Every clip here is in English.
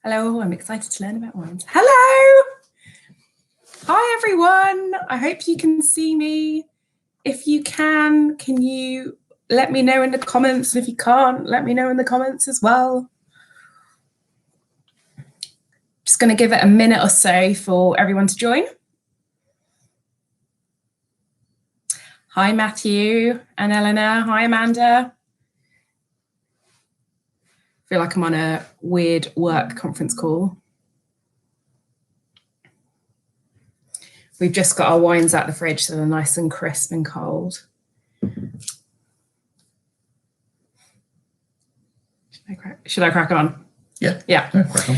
Hello, I'm excited to learn about wines. Hello! Hi, everyone. I hope you can see me. If you can you let me know in the comments? And if you can't, let me know in the comments as well. Just going to give it a minute or so for everyone to join. Hi, Matthew and Eleanor. Hi, Amanda. I feel like I'm on a weird work conference call. We've just got our wines out the fridge, so they're nice and crisp and cold. Should I crack on? Yeah. Crack on.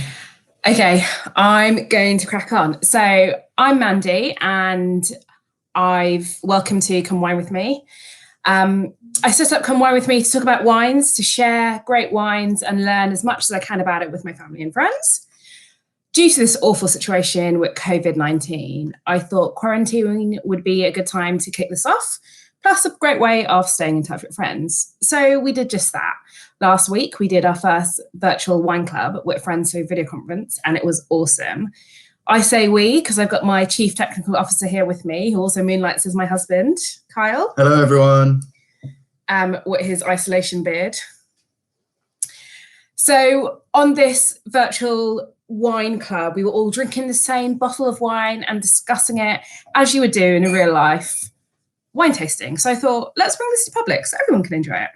Okay, I'm going to crack on. So I'm Mandy, and welcome to Come Wine With Me. I set up Come Wine With Me to talk about wines, to share great wines and learn as much as I can about it with my family and friends. Due to this awful situation with COVID-19, I thought quarantine would be a good time to kick this off, plus a great way of staying in touch with friends. So we did just that. Last week, we did our first virtual wine club with friends through video conference, and it was awesome. I say we because I've got my Chief Technical Officer here with me, who also moonlights as my husband, Kyle. Hello, everyone. With his isolation beard. So on this virtual wine club, we were all drinking the same bottle of wine and discussing it as you would do in a real life wine tasting. So I thought, let's bring this to public so everyone can enjoy it.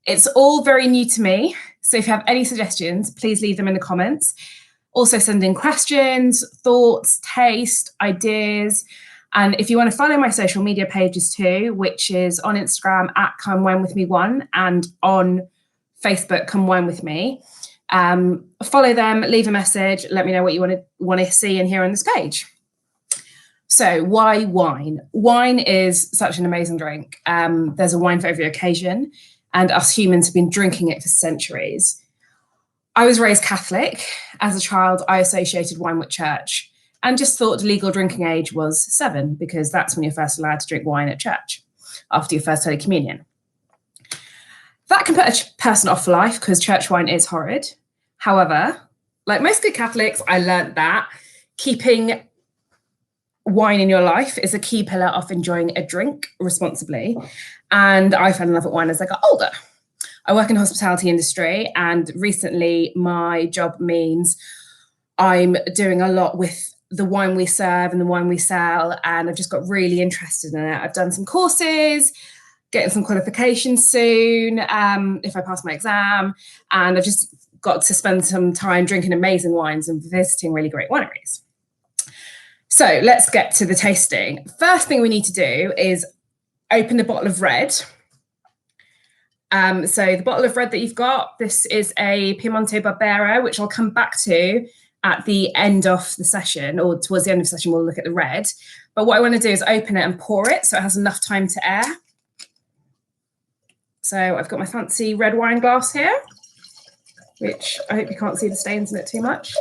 It's all very new to me. So if you have any suggestions, please leave them in the comments. Also send in questions, thoughts, taste, ideas. And if you want to follow my social media pages too, which is on Instagram at Come Wine With Me 1 and on Facebook, Come Wine With Me. Follow them, leave a message, let me know what you want to see and hear on this page. So why wine? Wine is such an amazing drink. There's a wine for every occasion, and us humans have been drinking it for centuries. I was raised Catholic. As a child, I associated wine with church and just thought the legal drinking age was 7 because that's when you're first allowed to drink wine at church after your first Holy Communion. That can put a person off for life because church wine is horrid. However, like most good Catholics, I learned that keeping wine in your life is a key pillar of enjoying a drink responsibly. And I fell in love with wine as I got older. I work in the hospitality industry, and recently my job means I'm doing a lot with the wine we serve and the wine we sell, and I've just got really interested in it. I've done some courses, getting some qualifications soon if I pass my exam, and I've just got to spend some time drinking amazing wines and visiting really great wineries. So let's get to the tasting. First thing we need to do is open the bottle of red. So the bottle of red that you've got, this is a Piemonte Barbera, which I'll come back to at the end of the session, or towards the end of the session, we'll look at the red. But what I want to do is open it and pour it so it has enough time to air. So I've got my fancy red wine glass here, which I hope you can't see the stains in it too much.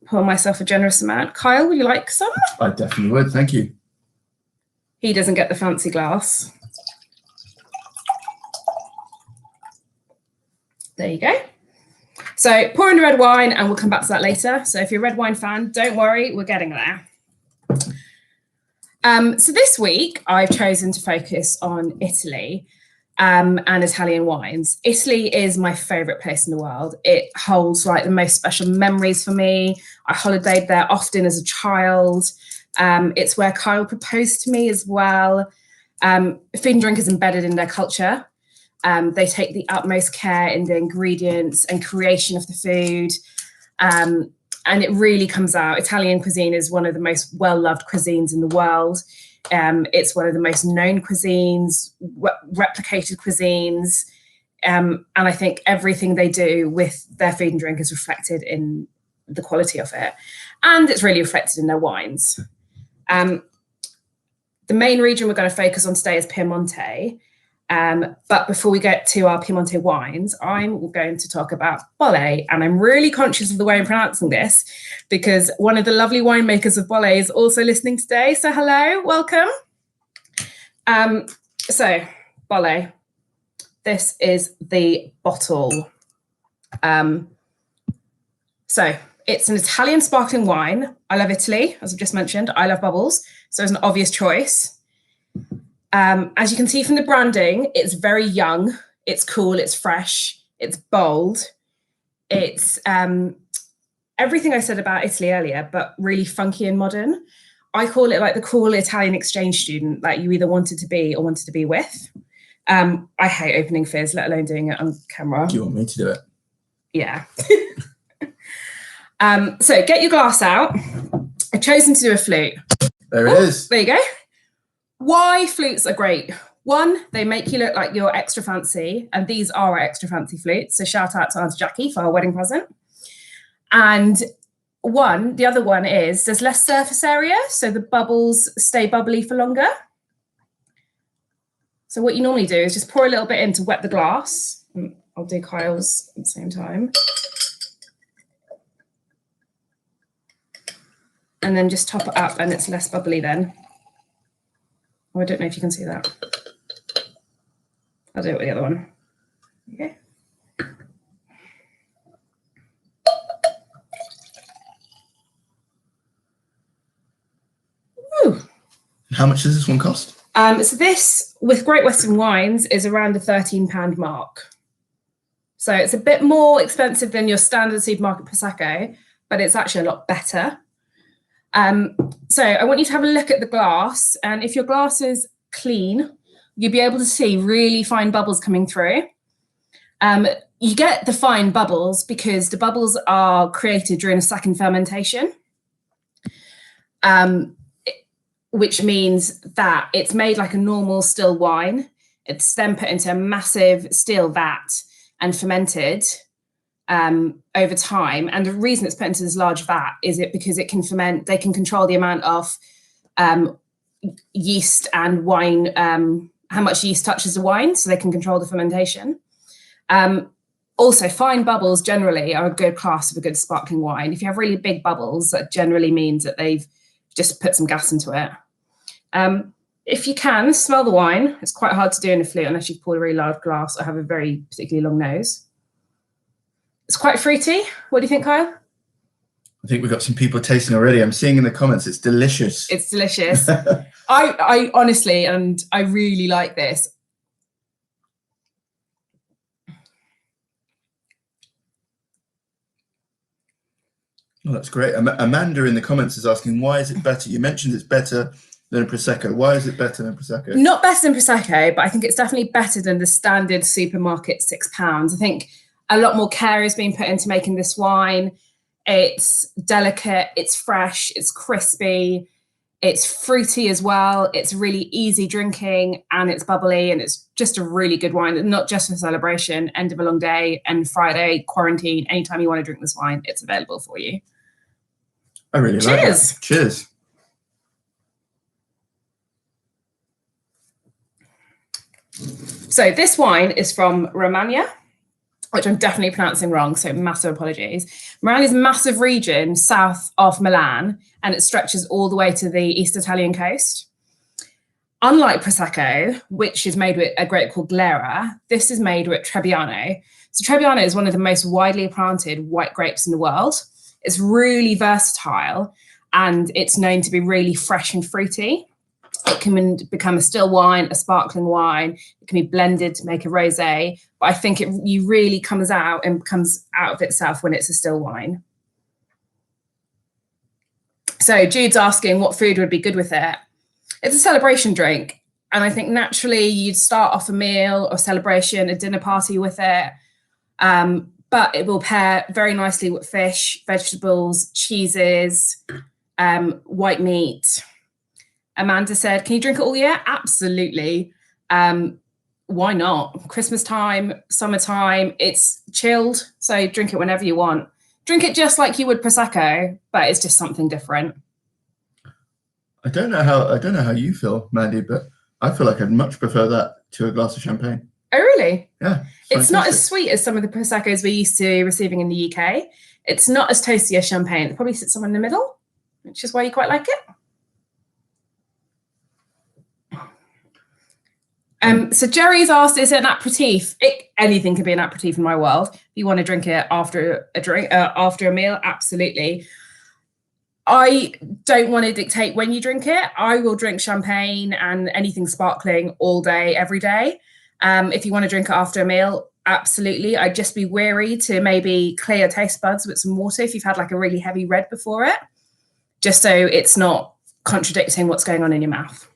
Pour myself a generous amount. Kyle, would you like some? I definitely would, thank you. He doesn't get the fancy glass. There you go. So pour in the red wine and we'll come back to that later. So if you're a red wine fan, don't worry, we're getting there. So this week I've chosen to focus on Italy and Italian wines. Italy is my favorite place in the world. It holds like the most special memories for me. I holidayed there often as a child. It's where Kyle proposed to me as well. Food and drink is embedded in their culture. They take the utmost care in the ingredients and creation of the food. And it really comes out. Italian cuisine is one of the most well-loved cuisines in the world. It's one of the most known cuisines, replicated cuisines. And I think everything they do with their food and drink is reflected in the quality of it. And it's really reflected in their wines. The main region we're going to focus on today is Piemonte. But before we get to our Piemonte wines, I'm going to talk about Bolle, and I'm really conscious of the way I'm pronouncing this because one of the lovely winemakers of Bolle is also listening today. So hello, welcome. So Bolle, this is the bottle. So it's an Italian sparkling wine. I love Italy, as I've just mentioned. I love bubbles, so it's an obvious choice. As you can see from the branding, it's very young, it's cool, it's fresh, it's bold. It's everything I said about Italy earlier, but really funky and modern. I call it like the cool Italian exchange student, like you either wanted to be or wanted to be with. I hate opening fizz, let alone doing it on camera. Do you want me to do it? Yeah. So get your glass out. I've chosen to do a flute. There it is. There you go. Why flutes are great. One, they make you look like you're extra fancy, and these are our extra fancy flutes. So shout out to Auntie Jackie for our wedding present. And the other one is there's less surface area, so the bubbles stay bubbly for longer. So what you normally do is just pour a little bit in to wet the glass. I'll do Kyle's at the same time. And then just top it up and it's less bubbly then. Oh, I don't know if you can see that. I'll do it with the other one. Okay. Woo. How much does this one cost? So this, with Great Western Wines, is around the £13 mark. So it's a bit more expensive than your standard supermarket Prosecco, but it's actually a lot better. So I want you to have a look at the glass, and if your glass is clean, you'll be able to see really fine bubbles coming through. You get the fine bubbles because the bubbles are created during a second fermentation, which means that it's made like a normal still wine. It's then put into a massive steel vat and fermented over time. And the reason it's put into this large vat is because it can ferment, they can control the amount of yeast and wine, how much yeast touches the wine, so they can control the fermentation. Also, fine bubbles generally are a good class of a good sparkling wine. If you have really big bubbles, that generally means that they've just put some gas into it. If you can, smell the wine. It's quite hard to do in a flute unless you've poured a really large glass or have a very particularly long nose. It's quite fruity. What do you think, Kyle? I think we've got some people tasting already. I'm seeing in the comments, it's delicious. It's delicious. I honestly, and I really like this. Oh, that's great. Amanda in the comments is asking, why is it better? You mentioned it's better than a Prosecco. Why is it better than Prosecco? Not better than Prosecco, but I think it's definitely better than the standard supermarket £6. I think a lot more care is being put into making this wine. It's delicate, it's fresh, it's crispy, it's fruity as well. It's really easy drinking and it's bubbly, and it's just a really good wine, not just for celebration, end of a long day, and Friday, quarantine, anytime you want to drink this wine, it's available for you. I really like it. Cheers. So this wine is from Romagna, which I'm definitely pronouncing wrong, so massive apologies. Romagna is a massive region south of Milan, and it stretches all the way to the East Italian coast. Unlike Prosecco, which is made with a grape called Glera, this is made with Trebbiano. So Trebbiano is one of the most widely planted white grapes in the world. It's really versatile, and it's known to be really fresh and fruity. It can become a still wine, a sparkling wine. It can be blended to make a rosé. But I think it really comes out and comes out of itself when it's a still wine. So Jude's asking what food would be good with it. It's a celebration drink. And I think naturally you'd start off a meal or celebration, a dinner party with it. But it will pair very nicely with fish, vegetables, cheeses, white meat. Amanda said, can you drink it all year? Absolutely. Why not? Christmas time, summertime, it's chilled. So drink it whenever you want. Drink it just like you would Prosecco, but it's just something different. I don't know how you feel, Mandy, but I feel like I'd much prefer that to a glass of champagne. Oh, really? Yeah. It's not as sweet as some of the Proseccos we're used to receiving in the UK. It's not as toasty as champagne. It probably sits somewhere in the middle, which is why you quite like it. So Jerry's asked, is it an aperitif? Anything can be an aperitif in my world. If you want to drink it after a meal, absolutely. I don't want to dictate when you drink it. I will drink champagne and anything sparkling all day, every day. If you want to drink it after a meal, absolutely. I'd just be wary to maybe clear your taste buds with some water if you've had like a really heavy red before it, just so it's not contradicting what's going on in your mouth.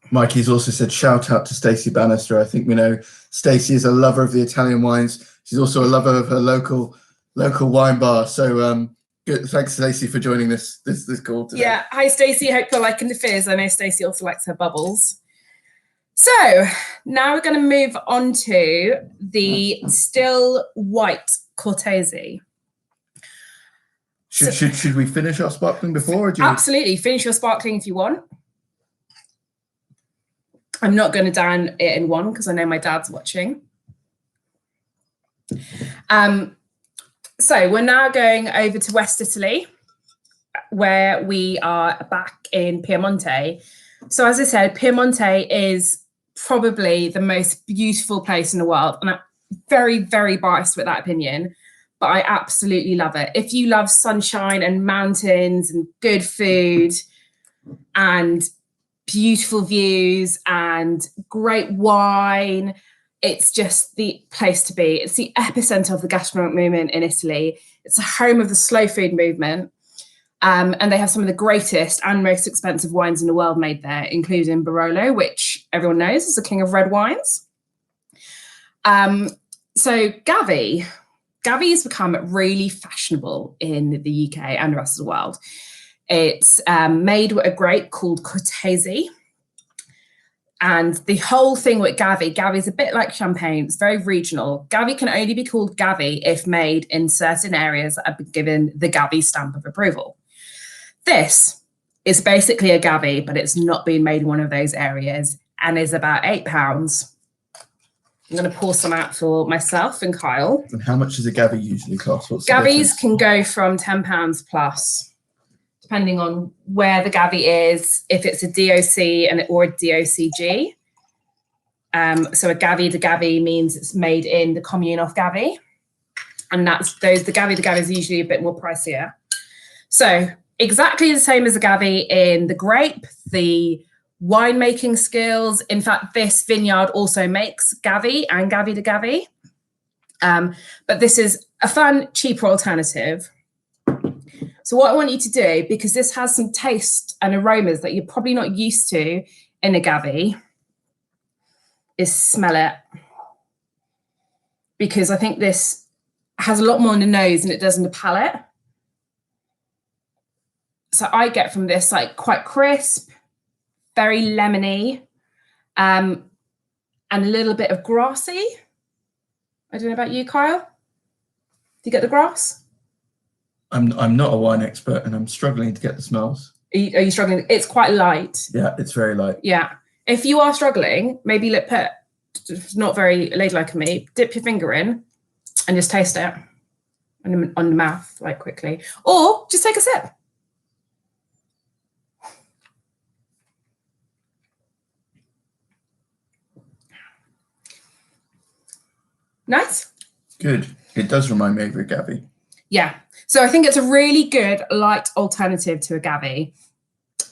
Mikey's also said, shout out to Stacey Bannister. I think we know Stacey is a lover of the Italian wines. She's also a lover of her local wine bar. So good. Thanks, Stacey, for joining this call today. Yeah. Hi, Stacey. Hope you're liking the fizz. I know Stacey also likes her bubbles. So now we're going to move on to the still white Cortese. Should we finish our sparkling before? Or absolutely. Finish your sparkling if you want. I'm not going to down it in one because I know my dad's watching. So we're now going over to West Italy, where we are back in Piemonte. So as I said, Piemonte is probably the most beautiful place in the world. And I'm very, very biased with that opinion, but I absolutely love it. If you love sunshine and mountains and good food and beautiful views and great wine, it's just the place to be. It's the epicenter of the gastronomic movement in Italy. It's the home of the slow food movement. And they have some of the greatest and most expensive wines in the world made there, including Barolo, which everyone knows is the king of red wines. So Gavi has become really fashionable in the UK and the rest of the world. It's made with a grape called Cortese. And the whole thing with Gavi is a bit like champagne. It's very regional. Gavi can only be called Gavi if made in certain areas that have been given the Gavi stamp of approval. This is basically a Gavi, but it's not being made in one of those areas and is about £8. I'm going to pour some out for myself and Kyle. And how much does a Gavi usually cost? Gavis can go from £10 plus, depending on where the Gavi is, if it's a DOC or a DOCG. So a Gavi de Gavi means it's made in the commune of Gavi. And that's the Gavi de Gavi is usually a bit more pricier. So exactly the same as the Gavi in the grape, the winemaking skills. In fact, this vineyard also makes Gavi and Gavi de Gavi. But this is a fun, cheaper alternative. So what I want you to do, because this has some taste and aromas that you're probably not used to in a Gavi, is smell it. Because I think this has a lot more in the nose than it does in the palate. So I get from this like quite crisp, very lemony, and a little bit of grassy. I don't know about you, Kyle. Do you get the grass? I'm not a wine expert and I'm struggling to get the smells. Are you struggling? It's quite light. Yeah, it's very light. Yeah. If you are struggling, maybe not very ladylike of me, dip your finger in and just taste it on the mouth, like quickly. Or just take a sip. Nice. Good. It does remind me of a Gavi. Yeah. So I think it's a really good light alternative to a Gavi.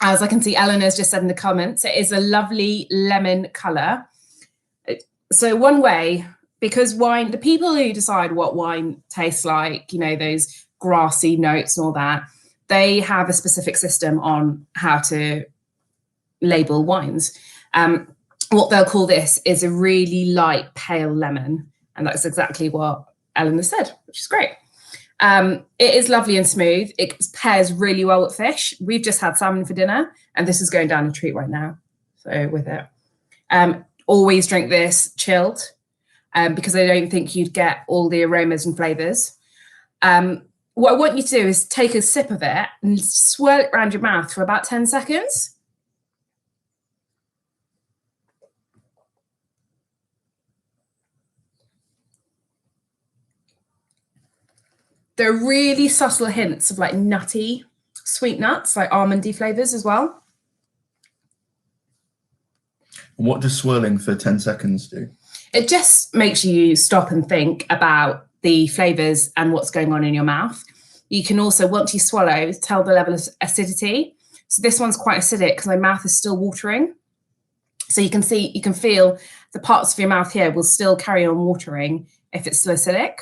As I can see, Eleanor's just said in the comments, it is a lovely lemon colour. So one way, because wine, the people who decide what wine tastes like, you know, those grassy notes and all that, they have a specific system on how to label wines. What they'll call this is a really light pale lemon. And that's exactly what Eleanor said, which is great. It is lovely and smooth. It pairs really well with fish. We've just had salmon for dinner, and this is going down a treat right now. So with it, always drink this chilled, because I don't think you'd get all the aromas and flavors. What I want you to do is take a sip of it and swirl it around your mouth for about 10 seconds. There are really subtle hints of like nutty, sweet nuts, like almondy flavors as well. And what does swirling for 10 seconds do? It just makes you stop and think about the flavours and what's going on in your mouth. You can also, once you swallow, tell the level of acidity. So this one's quite acidic because my mouth is still watering. So you can feel the parts of your mouth here will still carry on watering if it's still acidic.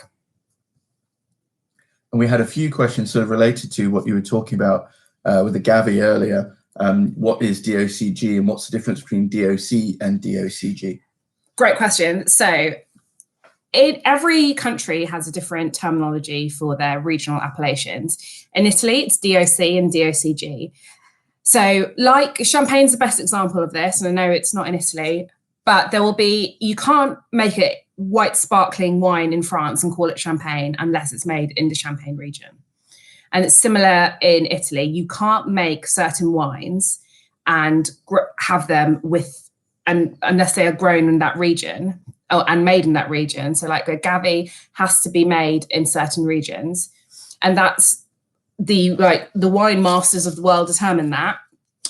And we had a few questions sort of related to what you were talking about with the Gavi earlier. What is DOCG and what's the difference between DOC and DOCG? Great question. So every country has a different terminology for their regional appellations. In Italy, it's DOC and DOCG. So like Champagne's the best example of this, and I know it's not in Italy, but you can't make it white sparkling wine in France and call it Champagne unless it's made in the Champagne region. And it's similar in Italy. You can't make certain wines and have them unless they are grown in that region and made in that region. So like agave has to be made in certain regions. And that's the wine masters of the world determine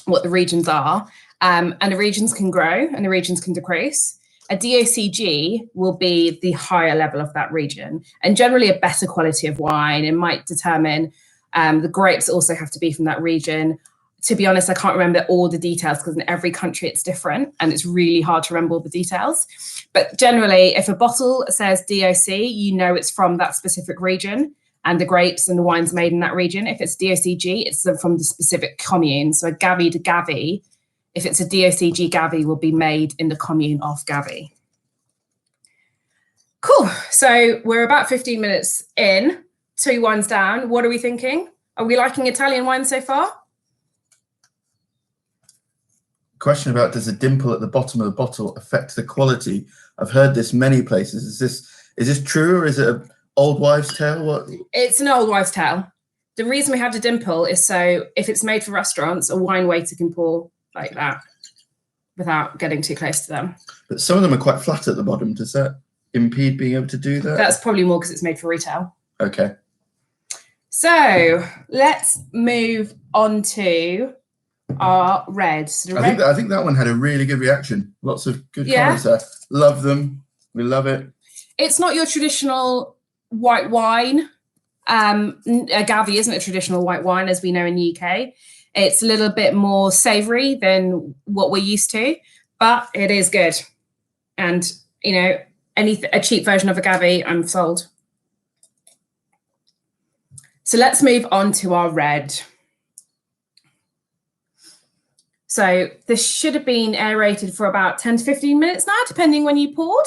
what the regions are. And the regions can grow and the regions can decrease. A DOCG will be the higher level of that region and generally a better quality of wine. It might determine the grapes also have to be from that region. To be honest, I can't remember all the details because in every country it's different and it's really hard to remember all the details. But generally, if a bottle says DOC, you know it's from that specific region and the grapes and the wines made in that region. If it's DOCG, it's from the specific commune. So a Gavi de Gavi, if it's a DOCG Gavi, will be made in the commune of Gavi. Cool. So we're about 15 minutes in, 2 wines down. What are we thinking? Are we liking Italian wine so far? Question about, does a dimple at the bottom of the bottle affect the quality? I've heard this many places. Is this true or is it an old wives' tale? What? It's an old wives' tale. The reason we have the dimple is so if it's made for restaurants, a wine waiter can pour like that without getting too close to them. But some of them are quite flat at the bottom. Does that impede being able to do that? That's probably more because it's made for retail. Okay. So let's move on to our red. So I think that one had a really good reaction. Lots of good comments there. Love them. We love it. It's not your traditional white wine. Agave isn't a traditional white wine as we know in the UK. It's a little bit more savoury than what we're used to, but it is good. And, you know, a cheap version of agave, I'm sold. So let's move on to our red. So this should have been aerated for about 10 to 15 minutes now, depending when you poured.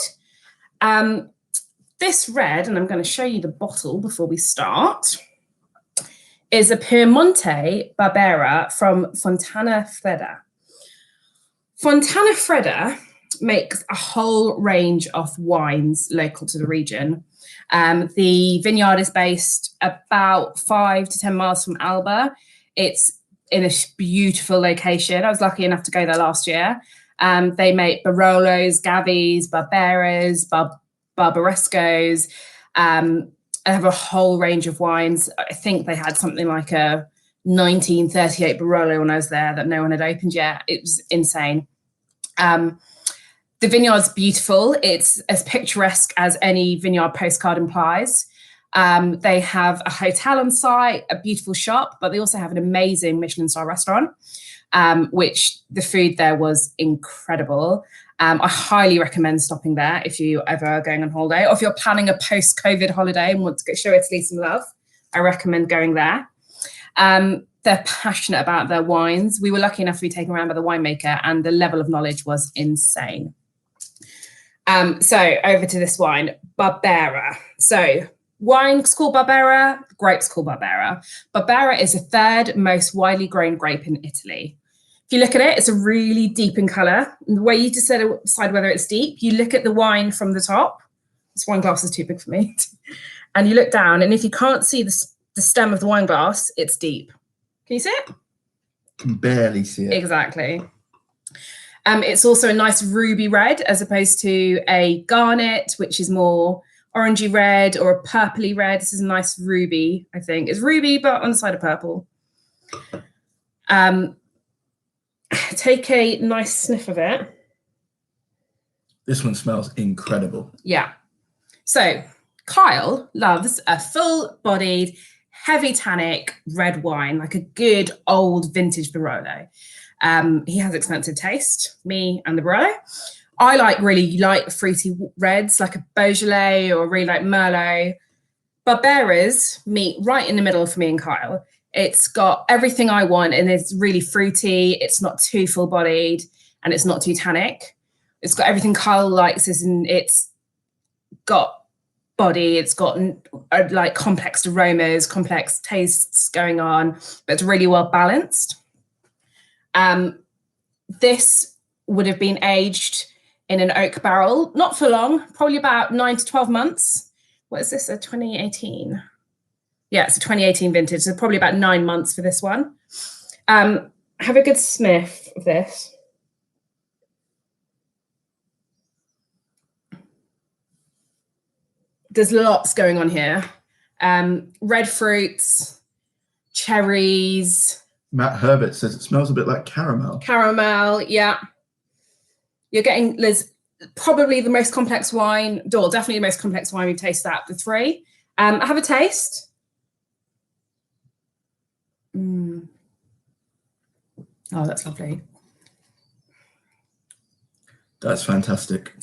This red, and I'm going to show you the bottle before we start, is a Piemonte Barbera from Fontana Fredda. Fontana Fredda makes a whole range of wines local to the region. The vineyard is based about 5 to 10 miles from Alba. It's in a beautiful location. I was lucky enough to go there last year. They make Barolos, Gavis, Barberas, Barbarescos. I have a whole range of wines. I think they had something like a 1938 Barolo when I was there that no one had opened yet. It was insane. The vineyard's beautiful. It's as picturesque as any vineyard postcard implies. They have a hotel on site, a beautiful shop, but they also have an amazing Michelin star restaurant, which the food there was incredible. I highly recommend stopping there if you ever are going on holiday, or if you're planning a post-COVID holiday and want to show Italy some love. I recommend going there. They're passionate about their wines. We were lucky enough to be taken around by the winemaker, and the level of knowledge was insane. So over to this wine, Barbera. So wine's called Barbera, grapes called Barbera. Barbera is the 3rd most widely grown grape in Italy. If you look at it, it's a really deep in colour. And the way you decide whether it's deep, you look at the wine from the top. This wine glass is too big for me. And you look down, and if you can't see the stem of the wine glass, it's deep. Can you see it? Can barely see it. Exactly. It's also a nice ruby red as opposed to a garnet, which is more orangey red or a purpley red. This is a nice ruby, I think. It's ruby, but on the side of purple. Take a nice sniff of it. This one smells incredible. Yeah. So Kyle loves a full-bodied, heavy tannic red wine, like a good old vintage Barolo. He has expensive taste, me and the Barolo. I like really light, fruity reds, like a Beaujolais or really like Merlot. Barbera's meet right in the middle for me and Kyle. It's got everything I want, and it's really fruity. It's not too full-bodied, and it's not too tannic. It's got everything Kyle likes, it's got body, it's got like complex aromas, complex tastes going on, but it's really well balanced. This would have been aged in an oak barrel, not for long, probably about 9 to 12 months. What is this, a 2018? Yeah, it's a 2018 vintage, so probably about 9 months for this one. Have a good sniff of this. There's lots going on here. Red fruits, cherries. Matt Herbert says it smells a bit like caramel. Caramel, yeah. You're getting, there's probably the most complex wine, or definitely the most complex wine we've tasted out of the three. Have a taste. Oh, that's lovely. That's fantastic.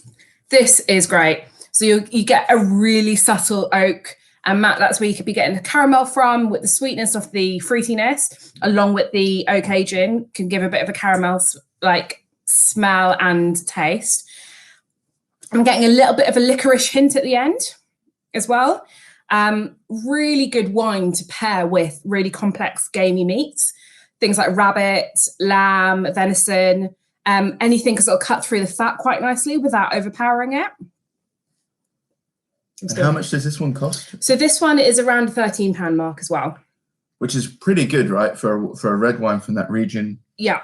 This is great. So you get a really subtle oak, and Matt, that's where you could be getting the caramel from, with the sweetness of the fruitiness, along with the oak aging, can give a bit of a caramel like smell and taste. I'm getting a little bit of a licorice hint at the end as well. Really good wine to pair with really complex gamey meats, things like rabbit, lamb, venison, anything, because it'll cut through the fat quite nicely without overpowering it. And how much does this one cost? So this one is around the £13 mark as well. Which is pretty good, right, for a red wine from that region. Yeah.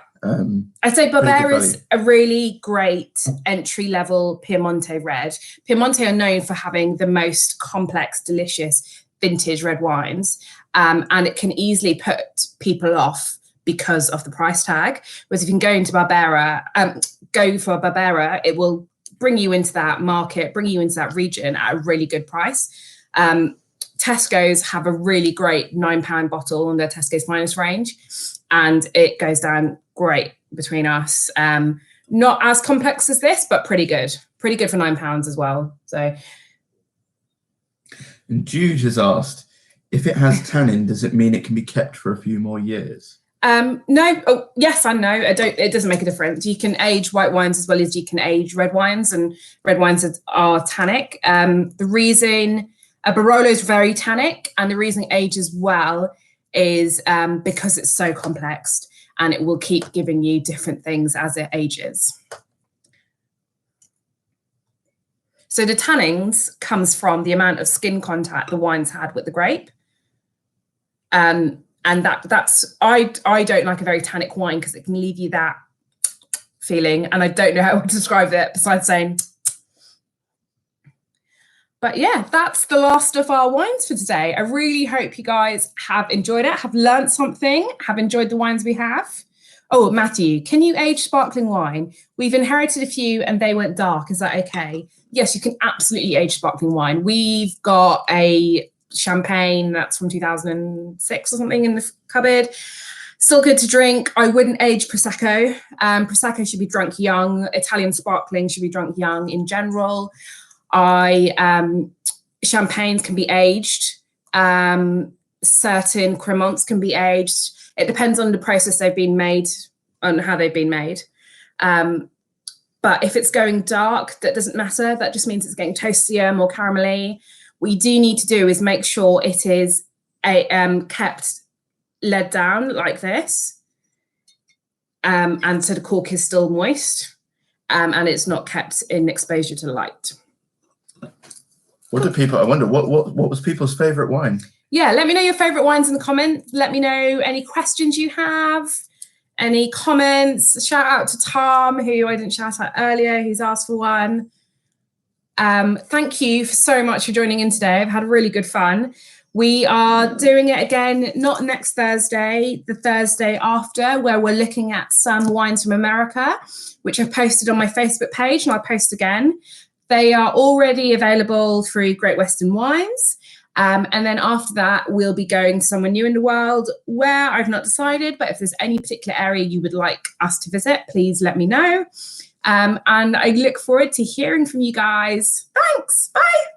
I'd say Barbera is a really great entry-level Piemonte red. Piemonte are known for having the most complex, delicious vintage red wines, and it can easily put people off because of the price tag. Whereas if you can go into Barbera, go for Barbera, it will bring you into that market, bring you into that region at a really good price. Tesco's have a really great £9 bottle on their Tesco's Finest range, and it goes down great between us. Not as complex as this, but pretty good for £9 as well. So, and Jude has asked, if it has tannin, does it mean it can be kept for a few more years? No. Oh, yes and no. It doesn't make a difference. You can age white wines as well as you can age red wines, and red wines are tannic. The reason a Barolo is very tannic, and the reason it ages well is because it's so complex, and it will keep giving you different things as it ages. So the tannins comes from the amount of skin contact the wine's had with the grape. And that's I don't like a very tannic wine because it can leave you that feeling, and I don't know how to describe it besides saying. But yeah, that's the last of our wines for today. I really hope you guys have enjoyed it, have learned something, have enjoyed the wines we have. Oh, Matthew, can you age sparkling wine? We've inherited a few and they went dark. Is that okay? Yes, you can absolutely age sparkling wine. We've got a champagne that's from 2006 or something in the cupboard. Still good to drink. I wouldn't age Prosecco. Prosecco should be drunk young. Italian sparkling should be drunk young in general. Champagnes can be aged. Certain Cremants can be aged. It depends on the process they've been made, on how they've been made. But if it's going dark, that doesn't matter. That just means it's getting toastier, more caramelly. What you do need to do is make sure it is kept led down like this. And so the cork is still moist, and it's not kept in exposure to the light. What do people, I wonder, what was people's favourite wine? Yeah, let me know your favourite wines in the comments. Let me know any questions you have, any comments. Shout out to Tom, who I didn't shout out earlier, who's asked for one. Thank you so much for joining in today. I've had really good fun. We are doing it again, not next Thursday, the Thursday after, where we're looking at some wines from America, which I've posted on my Facebook page, and I'll post again. They are already available through Great Western Wines. And then after that, we'll be going somewhere new in the world where I've not decided, but if there's any particular area you would like us to visit, please let me know. And I look forward to hearing from you guys. Thanks. Bye.